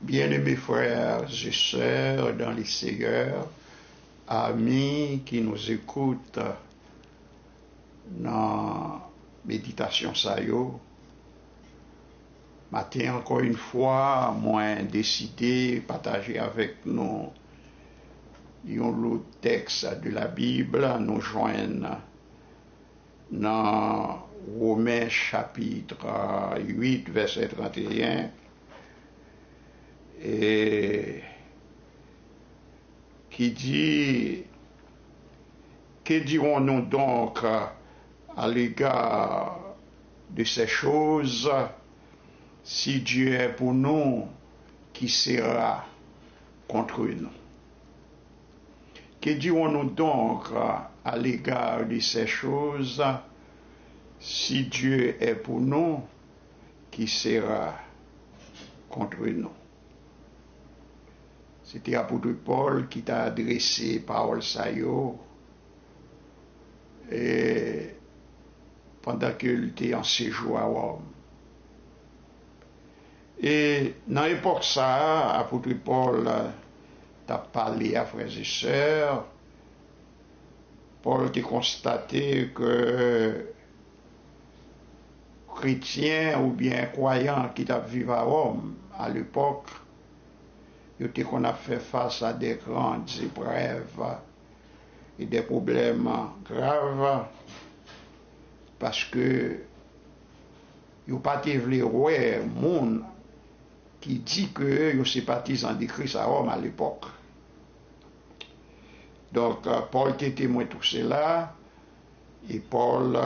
Bien-aimés frères et sœurs dans les Seigneurs, amis qui nous écoutent dans méditation ça yo, matin encore une fois, moi décidé partager avec nous un texte de la Bible, nous joignent dans Romains chapitre 8 verset 31 et qui dit: que dirons-nous donc à l'égard de ces choses? Si Dieu est pour nous, qui sera contre nous? Que dirons-nous donc à l'égard de ces choses? Si Dieu est pour nous, qui sera contre nous? C'était l'apôtre Paul qui t'a adressé parole ça yo, et pendant qu'il était en séjour à Rome. Et dans l'époque ça, l'apôtre Paul t'a parlé à frères et sœurs. Paul t'a constaté que chrétiens ou bien croyants qui t'a vécu à Rome à l'époque, ils qu'on a fait face à des grandes épreuves et des problèmes graves parce que ils n'ont pas voulu voir monde qui dit que ils sont partisans de Christ à Rome à l'époque. Donc Paul était témoin de tout cela, et Paul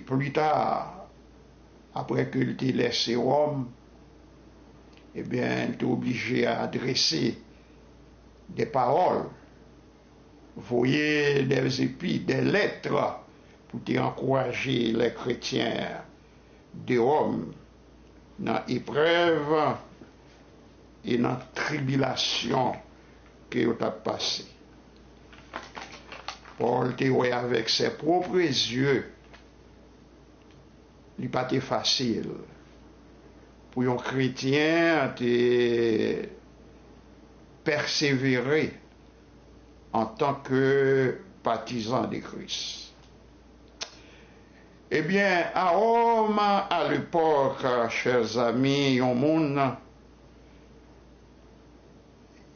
plus tard, après qu'il ait laissé Rome, eh bien, il était obligé à adresser des paroles, voyer des épîtres, des lettres pour encourager les chrétiens de Rome dans l'épreuve et dans la tribulation que vous avez passé. Paul était avec ses propres yeux, il n'est pas facile pour un chrétien de persévérer en tant que partisan de Christ. Eh bien, à Rome, à l'époque, chers amis, au monde,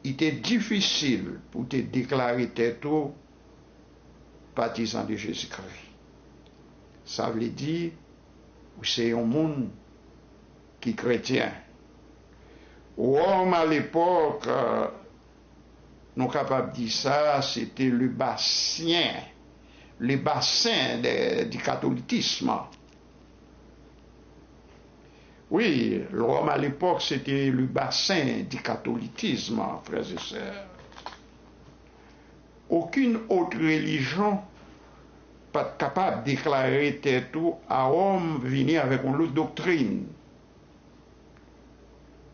il était difficile pour te déclarer tout partisan de Jésus-Christ. Ça veut dire que c'est un monde qui est chrétien. Rome, à l'époque, nous sommes capables de dire ça, c'était le bassin du catholicisme. Oui, Rome à l'époque, c'était le bassin du catholicisme, frères et sœurs. Aucune autre religion pas capable de déclarer tout à Rome venir avec une autre doctrine.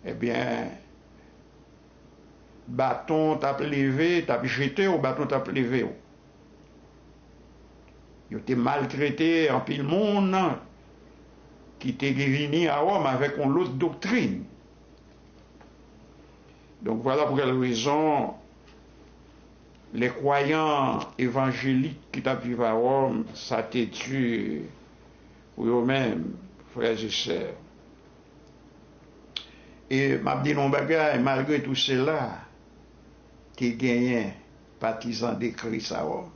Eh bien, bâton t'a levé, t'a jeté au bâton t'a levé. Il était maltraité en pile monde qui était venu à Rome avec une autre doctrine. Donc voilà pour quelle raison les croyants évangéliques qui vivent à Rome, ça t'est dû pour eux-mêmes, frères et sœurs. Et m'a dit non bagaille, malgré tout cela, t'es gagné partisan de Christ à Rome.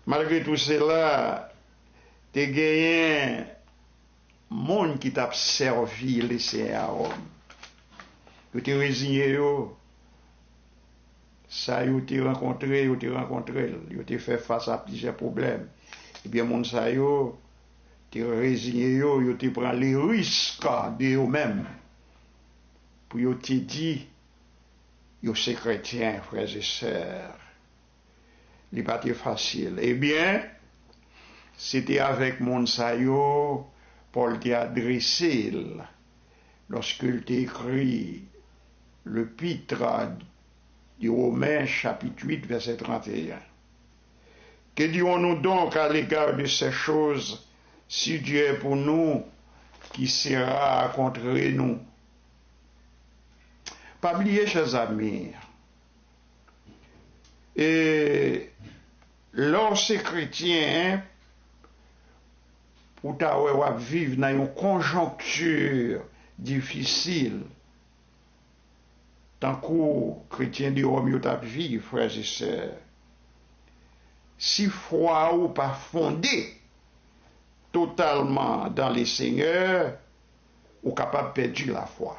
Malgré tout cela, t'es gagné monde qui t'a servi laissé à Rome. Tu t'es résigné yo. Ça yo t'es rencontré, yo t'es fait face à plusieurs problèmes. Et bien monde ça yo t'es résigné yo t'es prend les risques de eux-mêmes. Pour yo t'es dit yo c'est chrétien, frères et sœurs. Il pas facile. Eh bien, c'était avec monde ça yo Paul t'a adressé lorsqu'il t'a écrit l'épître du Romains chapitre 8 verset 31. Que dirons-nous donc à l'égard de ces choses? Si Dieu est pour nous, qui qui sera contre nous. Pas oublier, chers amis, et lorsque chrétien, pour vivre dans une conjoncture difficile, tant que chrétien de Rome t'a vivre, frères et sœurs, si foi ou pas fondé totalement dans les seigneurs, ou capable de perdre la foi.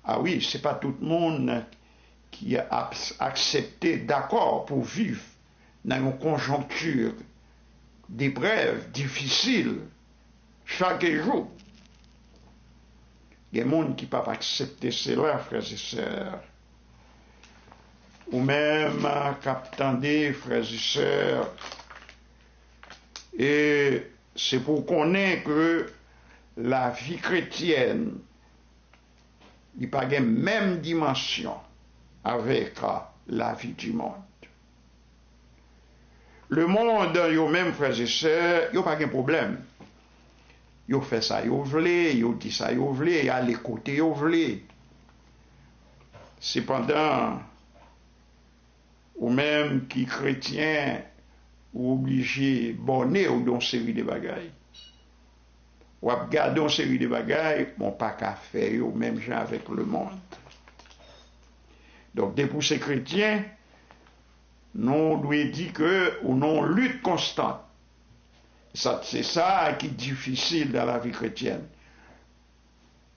Ah oui, c'est pas tout le monde qui a accepté, d'accord, pour vivre dans une conjoncture d'épreuves difficiles chaque jour. Il y a des gens qui ne peuvent pas accepter cela, frères et sœurs. Ou même, captandez, frères et sœurs. Et c'est pour qu'on ait que la vie chrétienne n'a pas la même dimension avec la vie du monde. Le monde, yo même, frères et sœurs, il n'y a pas de problème. Yo fait ça, yo voulez, yo dit ça, yo voulez, à l'écouter, yo voulez. Cependant, ou même qui chrétien, ou obligé bonner ou dans série de bagailles. Ou à garder une série de bagailles, bon pas qu'à faire, ou même gens avec le monde. Donc, des pour ces chrétiens, nous devons dire que ou non lutte constante. C'est ça qui est difficile dans la vie chrétienne.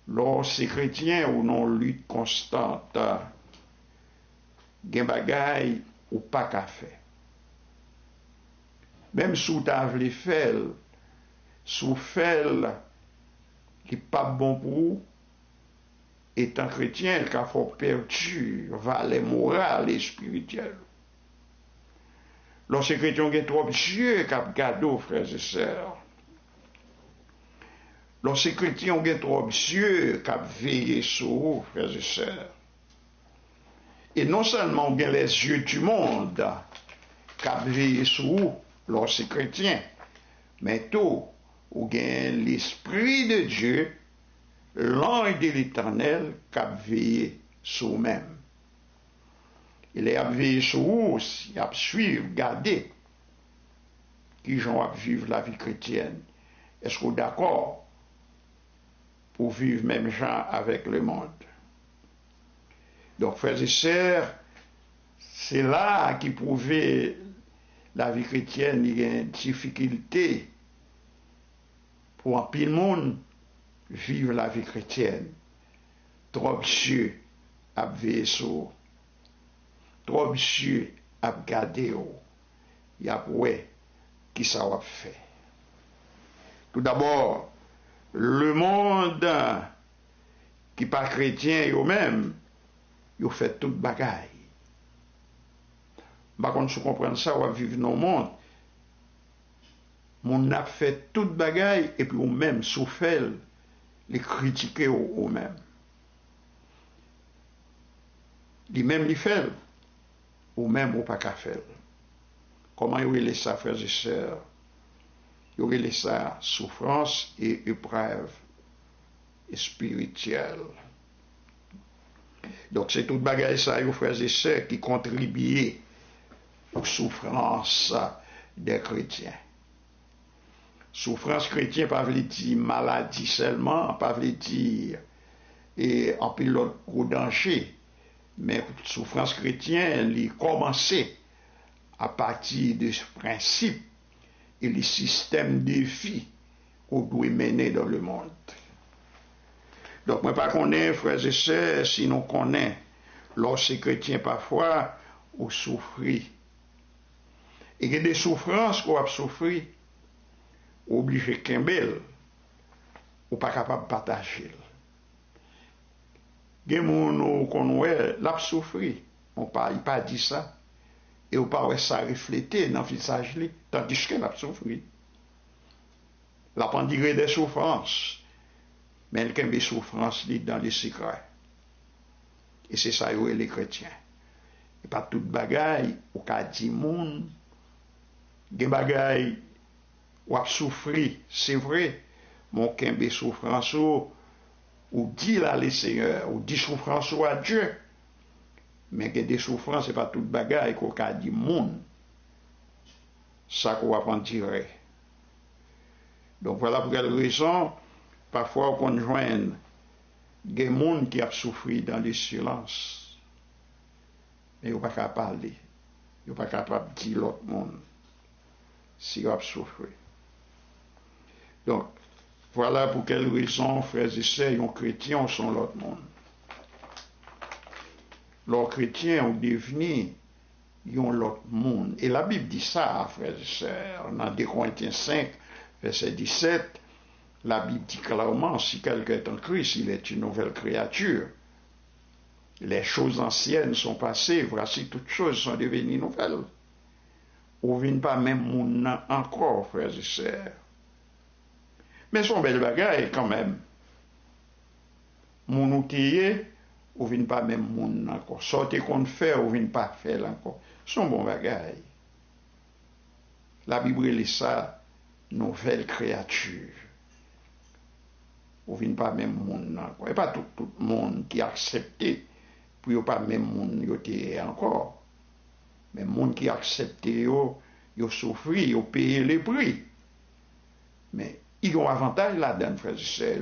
Lorsque chrétien ou non lutte constante, gen bagay ou pas qu'à faire. Même si vous avez fait, si vous faites qui n'est pas bon pour vous, étant chrétien, il faut perdu valeur morale et spirituelle. Lorsque les chrétiens ont trop Dieu qui a gardé, frères et sœurs. Lorsque les chrétiens ont trop Dieu qui a veillé sur vous, frères et sœurs. Et non seulement on a les yeux du monde qui a veillé sur vous, lorsque chrétien, mais tout, on a l'Esprit de Dieu, l'ange de l'Éternel qui a veillé sur vous-même. Il a veillé sur vous, il a suivi, garder qui vont vivre la vie chrétienne. Est-ce que vous êtes d'accord pour vivre même gens avec le monde? Donc, frères et sœurs, c'est là qui prouvait la vie chrétienne, il y a une difficulté pour un pile monde vivre la vie chrétienne. Trop Dieu a veillé sur, trop Dieu a gardé, il y a ouais qui ça va faire. Tout d'abord, le monde qui n'est pas chrétien eux-mêmes, ils fait toute bagaille. Par contre, si vous comprenez ça, on va vivre dans le monde. On a fait toute bagaille et puis on même souffert, les critiquer eux-mêmes. Les mêmes les fait, ou même ou pas qu'à faire. Comment ils laissent ça, frères et sœurs? Ils laissent ça souffrance et épreuve spirituelle. Donc c'est toute bagaille ça, frères et sœurs, qui contribuent aux souffrances des chrétiens. Souffrance chrétienne, pas veut dire maladie seulement, pas veut dire et en pilote gros danger, mais souffrance chrétienne, il commençait à partir de ce principe et le système de vie qu'on doit mener dans le monde. Donc, moi, pas connais, frères et sœurs, si nous connaissons, lorsque chrétiens parfois, ou souffrir. Et il y a des souffrances qu'on a souffrir, obligé qu'un ou pas capable de partager. Il y a des gens qu'on a souffrir, on ne pas dit ça, et on ne pas ça refléter dans le visage, tandis qu'elle a souffrir. La pandémie des souffrances, mais elle a des souffrances dans les secrets. Et c'est ça, les chrétiens. Et pas toute bagaille, ou qu'a dit des bagailles, ou a souffrir, c'est vrai, mon kembe souffrance ou dit là les Seigneur, ou dit souffrance à Dieu. Mais que des souffrances, c'est pas toute bagaille qu'on a dit monde. Ça qu'on va en tirer. Donc voilà pour quelle raison, parfois on conjoint des gens qui ont souffert dans le silence. Mais ils ne sont pas capables de parler. Ils ne sont pas capables de dire l'autre monde si ils ont souffert. Donc, voilà pour quelle raison, frères et sœurs, les chrétiens sont l'autre monde. Les chrétiens ont devenu l'autre monde. Et la Bible dit ça, frères et sœurs, dans 2 Corinthiens 5, verset 17, la Bible dit clairement, si quelqu'un est en Christ, il est une nouvelle créature. Les choses anciennes sont passées, voici toutes choses sont devenues nouvelles. Ou vient pas même monde encore, frères et sœurs. Mais son bel bagaille quand même. Mon outil, ou vient pas même monde encore. Sortez qu'on fait, ou vient pas faire encore. Son bon bagaille. La Bible est ça, nouvelle créature. Ou vient pas même monde encore. Et pas tout le monde qui a accepté, puis pas même monde qui encore. Mais le monde qui a accepté, ils souffert, ils payé les prix. Mais ils ont un avantage là-dedans, frères et sœurs.